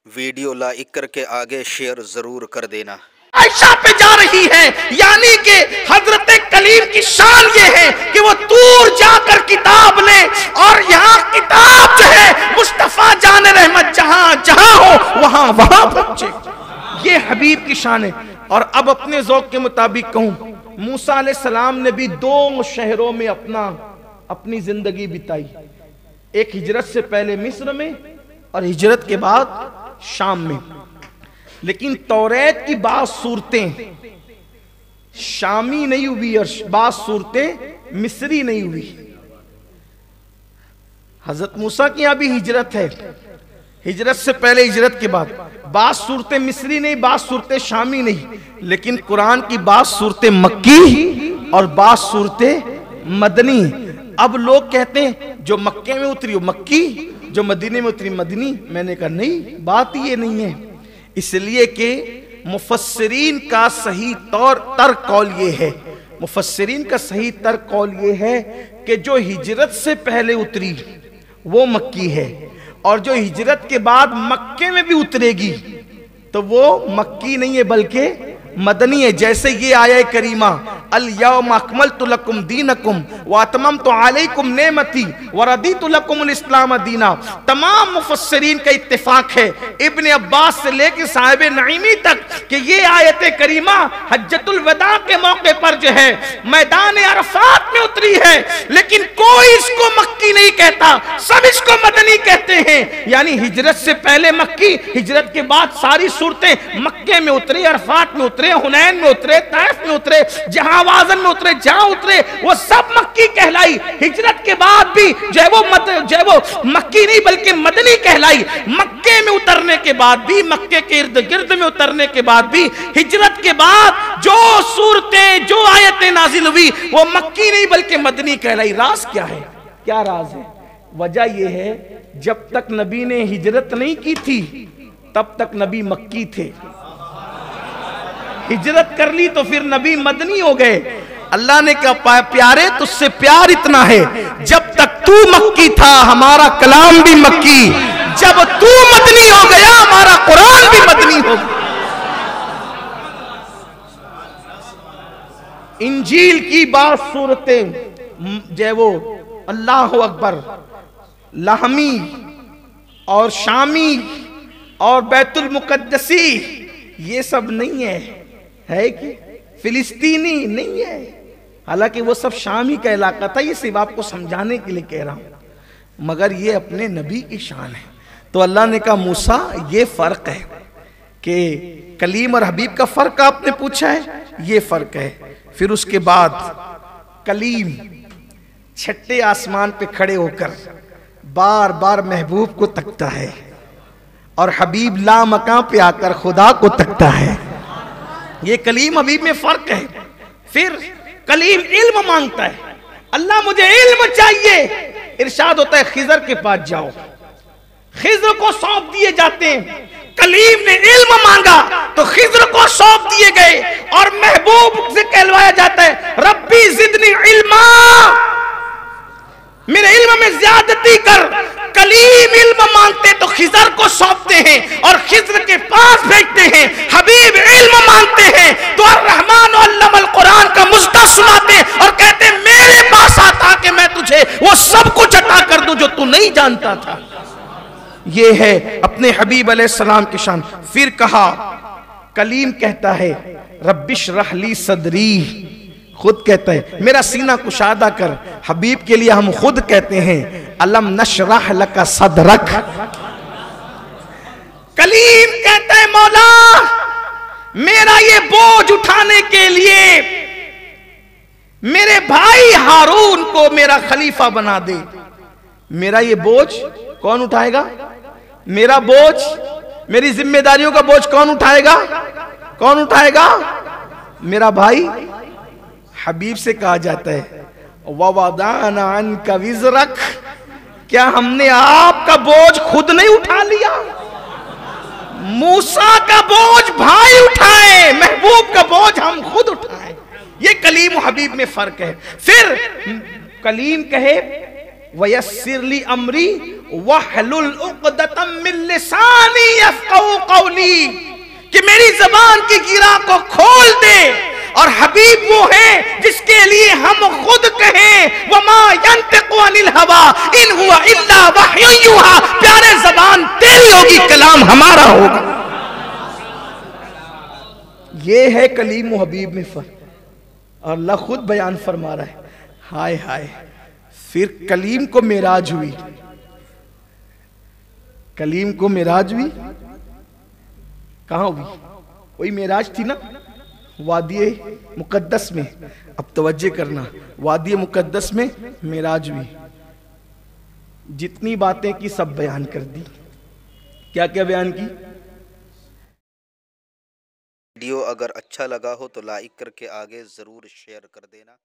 Video like करके आगे share जरूर कर देना। आयशा पे जा रही है, यानी कि हजरत कलीम की शान ये है कि वो दूर जाकर किताब ले और यहाँ किताब जो है मुस्तफा जाने रहमत जहां जहां हो वहां वहां पहुंचे। ये हबीब की शान है। और अब अपने ज़ौक़ के मुताबिक कहूं, मूसा अलैहिस्सलाम ने भी 2 शहरों में अपनी जिंदगी बिताई। एक हिजरत से पहले मिस्र में और हिजरत के बाद शाम में। लेकिन तौरात की बात सूरतें शामी नहीं हुई और बात सूरतें मिस्री नहीं हुई। हजरत मूसा की यहां भी हिजरत है, हिजरत से पहले हिजरत के बाद। बात सूरतें मिस्री नहीं, बात सूरतें शामी नहीं। लेकिन कुरान की बात सूरतें मक्की और बात सूरतें मदनी। अब लोग कहते हैं जो मक्के में उतरी वो मक्की, जो मदीने में उतरी मदनी। मैंने कहा नहीं, बात ये नहीं है। इसलिए कि मुफस्सिरीन का सही तर कौल ये है, मुफस्सिरीन का सही तर कौल ये है कि जो हिजरत से पहले उतरी वो मक्की है और जो हिजरत के बाद मक्के में भी उतरेगी तो वो मक्की नहीं है बल्कि मदनी है। जैसे ये आया करीमा, अल यौम अकमलतु लकुम दीनकुम व अतममतु अलैकुम नेमती व रदीतु लकुमुल इस्लाम दीना। तमाम मुफस्सिरीन का इत्तेफाक है, इब्ने अब्बास से लेकर साहिब नईमी तक, कि ये आयत करीमा हज्जतुल वदा के मौके पर जो है मैदान अरफात में उतरी है। लेकिन कोई इसको मक्की नहीं कहता, सब इसको मदनी कहते हैं। यानी हिजरत से पहले मक्की, हिजरत के बाद सारी सूरतें मक्के में उतरे, अरफात में उतरे, हुनैन में उतरे, ताइफ में उतरे, जहां वाजन में उतरे, जहां उतरे वो सब मक्की कहलाई। हिजरत के बाद भी जो है वो मक्की नहीं बल्कि मदनी कहलाई। मक्के में उतरने के बाद भी, मक्के के इर्द गिर्द में उतरने के बाद भी, हिजरत के बाद जो सूरतें जो आयतें नाजिल हुई वो मक्की नहीं बल्कि मदनी कहलाई। राज क्या है? क्या राज है? वजह यह है जब तक नबी ने हिजरत नहीं की थी तब तक नबी मक्की थे। हिजरत कर ली तो फिर नबी मदनी हो गए। अल्लाह ने कहा प्यारे तुझसे प्यार इतना है, जब तक तू मक्की था हमारा कलाम भी मक्की, जब तू मदनी हो गया हमारा कुरान भी मदनी हो गया। इंजील की बात सूरतें जय वो अल्लाह अकबर, लाहमी और शामी और बैतुल मुकद्दसी ये सब नहीं है कि फिलिस्तीनी नहीं है। हालांकि वो सब शामी का इलाका था, ये सिर्फ आपको समझाने के लिए कह रहा हूं, मगर ये अपने नबी की शान है। तो अल्लाह ने कहा मूसा ये फर्क है कि कलीम और हबीब का फर्क आपने पूछा है, ये फर्क है। फिर उसके बाद कलीम छठे आसमान पे खड़े होकर बार बार महबूब को तकता है और हबीब ला मकां पे आकर खुदा को तकता है। ये कलीम हबीब में फर्क है। फिर कलीम इल्म मांगता है, अल्लाह मुझे इल्म चाहिए। इरशाद होता है खिजर के पास जाओ, खिजर को सौंप दिए जाते हैं। कलीम ने इल्म मांगा तो खिजर को सौंप दिए गए और महबूब से कहलवाया जाता है रब्बी जिदनी इल्मा, मेरे इल्म में ज्यादती कर। कलीम इल्म मांगते तो खिजर को सौंपते हैं और खिजर के पास भेजते हैं। हबीब इल्म मांगते हैं तो रहमान अल्लमल कुरान का मुज्दा सुनाते हैं और कहते हैं मेरे पास आता कि मैं तुझे वो सब कुछ अता कर दूं जो तू नहीं जानता था। ये है अपने हबीब अलैहिस्सलाम की शान। फिर कहा, कलीम कहता है रब्बिश रहली सदरी, खुद कहता है मेरा सीना कुशादा कर। हबीब के लिए हम खुद कहते हैं अलम नशरह लका सदरक। कलीम कहता है मौला मेरा ये बोझ उठाने के लिए मेरे भाई हारून को मेरा खलीफा बना दे। मेरा ये बोझ कौन उठाएगा? मेरा बोझ, मेरी जिम्मेदारियों का बोझ कौन उठाएगा? कौन उठाएगा? मेरा भाई। हबीब से कहा जाता है ववादाना अन्का विज़रक, क्या हमने आपका बोझ खुद नहीं उठा लिया? मूसा का बोझ भाई उठाए, महबूब का बोझ हम खुद उठाए। ये कलीम हबीब में फर्क है। फिर कलीम कहे वयस्सिरली अमरी वहलुल उक़दतम मिन लिसानी यफ़क़हू हबीब कि मेरी जबान की गिरा को खोल दे। और हबीब वो है जिसके लिए हम खुद कहें वमा यंतिकु अनिल हवा इन हुवा इल्ला वह्युन यूहा, प्यारे जबान तेरी होगी, कलाम हमारा होगा। ये है कलीम हबीब में फर्क। और अल्लाह खुद बयान फरमा रहा है, हाय हाय। फिर कलीम को मेराज हुई, कलीम को मेराज हुई, कहां हुई? वही मेराज थी ना, वादिये मुकद्दस में। अब तवज्जो करना, वादिये मुकद्दस में मेराज हुई, जितनी बातें की सब बयान कर दी। क्या क्या बयान की? वीडियो अगर अच्छा लगा हो तो लाइक करके आगे ज़रूर शेयर कर देना।